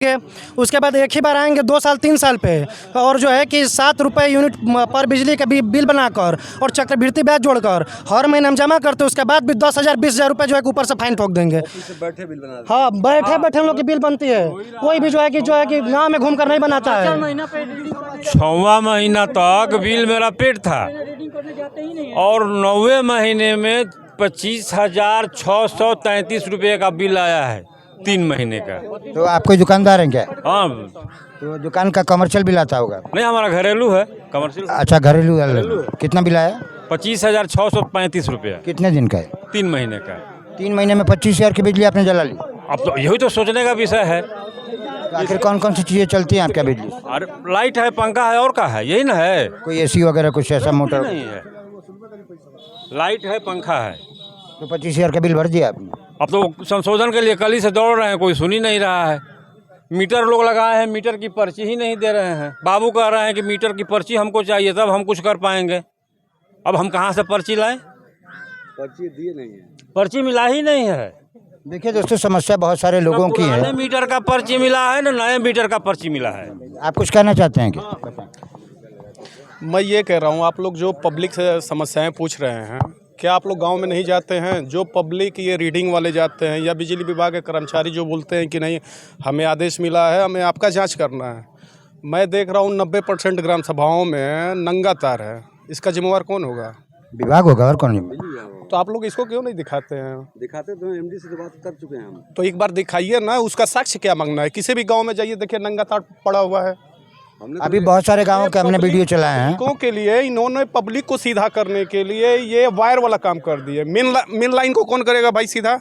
के उसके बाद एक ही बार आएंगे 2 साल 3 साल पे, और जो है कि 7 रुपये यूनिट पर बिजली का बिल बनाकर और चक्रवृद्धि ब्याज जोड़कर हर महीने हम जमा करते हैं। उसके बाद भी 10,000 20,000 रुपये जो है ऊपर से फाइन ठोक देंगे। बैठे बिल बना हाँ, बैठे हम लोग की बिल बनती है। कोई भी जो है कि गाँव में घूम कर नहीं बनाता है। 6वां महीना तक बिल मेरा पेड था और 9वें महीने में 25,633 रुपये का बिल आया है 3 महीने का। तो आप कोई दुकानदार हैं क्या? हाँ, तो दुकान का कमर्शियल बिल आता होगा? नहीं, हमारा घरेलू है, कमर्शियल। अच्छा, घरेलू वाला। कितना बिल आया? 25,635 रुपये। कितने दिन का है? 3 महीने का। 3 महीने में 25,000 की बिजली आपने जला ली? अब तो यही तो सोचने का विषय है। तो आखिर कौन कौन सी चीज़ें चलती हैं आपका बिजली? और लाइट है, पंखा है, और क्या है, यही ना है। कोई एसी वगैरह कुछ ऐसा मोटर? नहीं है, लाइट है, पंखा है। तो 25,000 का बिल भर दिया आपने? अब तो संशोधन के लिए कल ही से दौड़ रहे हैं, कोई सुन ही नहीं रहा है। मीटर लोग लगाए हैं, मीटर की पर्ची ही नहीं दे रहे हैं। बाबू कह रहे हैं कि मीटर की पर्ची हमको चाहिए, तब हम कुछ कर पाएंगे। अब हम कहाँ से पर्ची लाएं? पर्ची दिए नहीं है, पर्ची मिला ही नहीं है। देखिए दोस्तों, समस्या बहुत सारे लोगों की है। पुराने मीटर का पर्ची मिला है ना, नए मीटर का पर्ची मिला है। आप कुछ कहना चाहते हैं क्या? मैं ये कह रहा हूँ, आप लोग जो पब्लिक से समस्याएं पूछ रहे हैं, क्या आप लोग गांव में नहीं जाते हैं? जो पब्लिक ये रीडिंग वाले जाते हैं या बिजली विभाग के कर्मचारी जो बोलते हैं कि नहीं हमें आदेश मिला है, हमें आपका जांच करना है। मैं देख रहा हूँ 90% ग्राम सभाओं में नंगा तार है। इसका जिम्मेवार कौन होगा? विभाग होगा, और कौन? तो आप लोग इसको क्यों नहीं दिखाते हैं? दिखाते तो एमडी से तो बात कर चुके हैं हम। तो एक बार दिखाइए ना, उसका साक्ष्य क्या मांगना है? किसी भी गाँव में जाइए, देखिए नंगा तार पड़ा हुआ है। अभी बहुत सारे गाँवों के हमने वीडियो चलाए हैं। पब्लिकों के लिए इन्होंने पब्लिक को सीधा करने के लिए ये वायर वाला काम कर दिए। मेन लाइन को कौन करेगा भाई सीधा?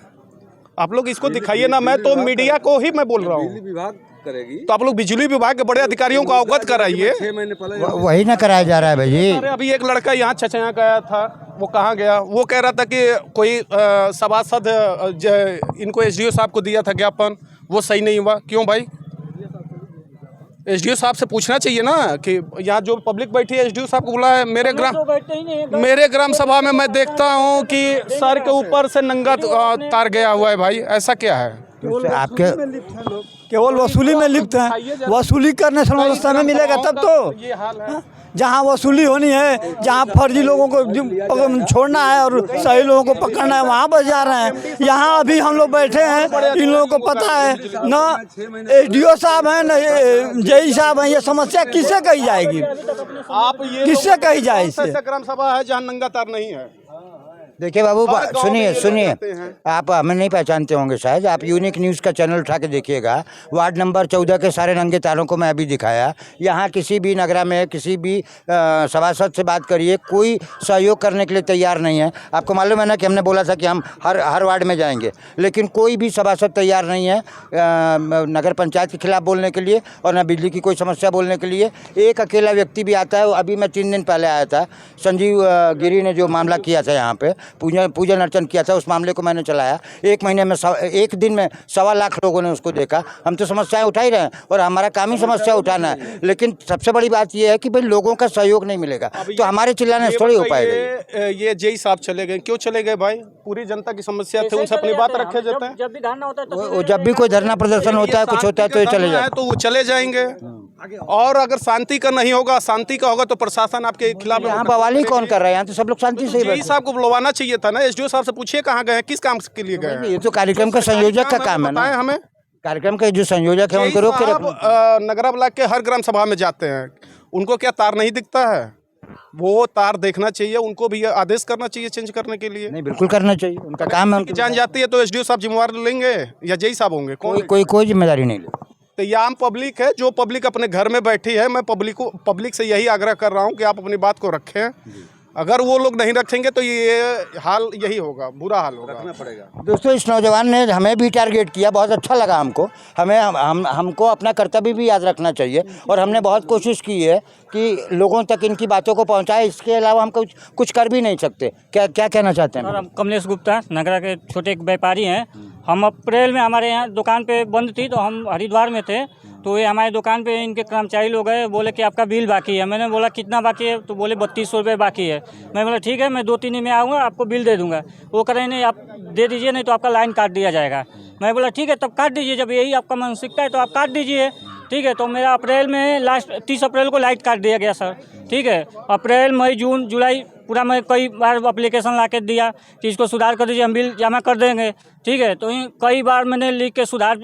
आप लोग इसको दिखाइए ना। मैं तो मीडिया को ही मैं बोल रहा हूँ, बिजली विभाग करेगी। तो आप लोग बिजली विभाग के बड़े अधिकारियों को अवगत कराइए। 6 महीने पहले वही ना कराया जा रहा है भाई। अरे अभी एक लड़का यहाँ चचया गया था, वो कहाँ गया? वो कह रहा था कि कोई सभासद इनको एसडीओ साहब को दिया था ज्ञापन, वो सही नहीं हुआ। क्यों भाई? एसडीओ साहब से पूछना चाहिए ना कि यहाँ जो पब्लिक बैठी है, एसडीओ साहब को बुला है। मेरे ग्राम सभा में मैं देखता हूँ कि सर के ऊपर से नंगा तार गया हुआ है। भाई ऐसा क्या है? आपके केवल वसूली में लिप्त हैं। वसूली करने से व्यवस्था में मिलेगा तब तो। ये हाल है। जहाँ वसूली होनी है, जहाँ फर्जी लोगों को छोड़ना है और सही लोगों को पकड़ना है, वहाँ बच जा रहे हैं। यहाँ अभी हम लोग बैठे हैं, इन लोगों को पता है न एसडीओ साहब हैं न जेई साहब हैं। ये समस्या किससे कही जाएगी? आप ये किससे कही जाए इससे? ग्राम सभा है जहाँ नंगा तार नहीं है। देखिए बाबू, सुनिए, आप हमें नहीं पहचानते होंगे शायद। आप यूनिक न्यूज़ का चैनल उठा के देखिएगा। वार्ड नंबर 14 के सारे नंगे तारों को मैं अभी दिखाया। यहाँ किसी भी नगरा में किसी भी सभासद से बात करिए, कोई सहयोग करने के लिए तैयार नहीं है। आपको मालूम है ना कि हमने बोला था कि हम हर वार्ड में जाएंगे, लेकिन कोई भी सभासद तैयार नहीं है नगर पंचायत के खिलाफ बोलने के लिए और न बिजली की कोई समस्या बोलने के लिए। एक अकेला व्यक्ति भी आता है। अभी मैं 3 दिन पहले आया था, संजीव गिरी ने जो मामला किया था, यहाँ पे पूजन अर्चन किया था, उस मामले को मैंने चलाया। 1 महीने में 1 दिन में 1.25 लाख लोगों ने उसको देखा। हम तो समस्याएं उठा ही रहे हैं और हमारा काम ही समस्या उठाना है, लेकिन सबसे बड़ी बात यह है कि भाई लोगों का सहयोग नहीं मिलेगा तो हमारे चिल्लाने से थोड़ी हो पाएगा। ये जेई साहब चले गए, क्यों चले गए भाई? पूरी जनता की समस्या थी, उनसे अपनी बात रखे जाते हैं। जब भी धरना होता है, जब भी कोई धरना प्रदर्शन होता है, कुछ होता है, तो ये चले जाते हैं। तो वो चले जाएंगे। और अगर शांति का नहीं होगा, शांति का होगा तो प्रशासन आपके खिलाफ। यहाँ बवाली कौन कर रहा है? यहाँ तो सब लोग शांति से ही जेई साहब को बुलवाना चाहिए था ना। एसडीओ साहब से पूछिए कहाँ गए, किस काम के लिए गए? ये तो कार्यक्रम का संयोजक का काम है ना। हमें कार्यक्रम के जो संयोजक है उनको रोक के रखना। नगरा ब्लॉक के हर ग्राम सभा में जाते हैं, उनको क्या तार नहीं दिखता है? वो तार देखना चाहिए, उनको भी आदेश करना चाहिए चेंज करने के लिए। नहीं, बिल्कुल करना चाहिए, उनका काम है। जान जाती है तो एसडीओ साहब जिम्मेवार लेंगे या जेई साहब होंगे? कोई जिम्मेदारी नहीं ले। तो ये आम पब्लिक है, जो पब्लिक अपने घर में बैठी है। मैं पब्लिक से यही आग्रह कर रहा हूँ कि आप अपनी बात को रखें। अगर वो लोग नहीं रखेंगे तो ये हाल यही होगा, बुरा हाल होगा। रखना पड़ेगा। दोस्तों, इस नौजवान ने हमें भी टारगेट किया, बहुत अच्छा लगा हमको। हमको अपना कर्तव्य भी याद रखना चाहिए और हमने बहुत कोशिश की है कि लोगों तक इनकी बातों को पहुंचाए। इसके अलावा हम कुछ कर भी नहीं सकते। क्या कहना चाहते हैं? सर, हम कमलेश गुप्ता नगरा के छोटे व्यापारी हैं। हम अप्रैल में हमारे यहाँ दुकान पे बंद थी, तो हम हरिद्वार में थे। तो ये हमारे दुकान पे इनके कर्मचारी लोग गए, बोले कि आपका बिल बाकी है। मैंने बोला कितना बाकी है? तो बोले 3200 रुपये बाकी है। मैं बोला ठीक है, मैं 2-3 दिन में आऊँगा, आपको बिल दे दूँगा। वो कह रहे नहीं, आप दे दीजिए, नहीं तो आपका लाइन काट दिया जाएगा। मैं बोला ठीक है तब काट दीजिए, जब यही आपका मानसिकता है तो आप काट दीजिए। ठीक है, तो मेरा अप्रैल में लास्ट 30 अप्रैल को लाइट काट दिया गया सर। ठीक है, अप्रैल मई जून जुलाई पूरा मैं कई बार एप्लीकेशन ला के दिया कि इसको सुधार कर दीजिए, हम बिल जमा कर देंगे। ठीक है, तो कई बार मैंने लिख के सुधार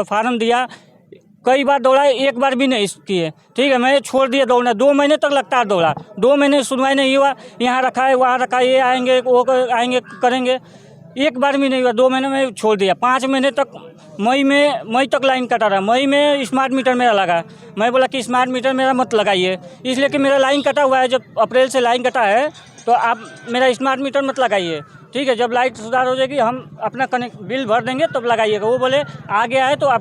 फार्म दिया, कई बार दौड़ा, एक बार भी नहीं किए। ठीक है, मैं छोड़ दिया दौड़ना, 2 महीने तक लगातार दौड़ा, 2 महीने सुनवाई नहीं हुआ, यहाँ रखा है वहाँ रखा है, ये आएंगे वो आएंगे करेंगे, एक बार भी नहीं हुआ। 2 महीने में छोड़ दिया। 5 महीने तक मई तक लाइन कटा रहा। मई में स्मार्ट मीटर मेरा लगा, मैं बोला कि स्मार्ट मीटर मेरा मत लगाइए, इसलिए कि मेरा लाइन कटा हुआ है। जब अप्रैल से लाइन कटा है तो आप मेरा स्मार्ट मीटर मत लगाइए। ठीक है, जब लाइट सुधार हो जाएगी हम अपना बिल भर देंगे तब लगाइएगा। वो बोले आ गया है तो आप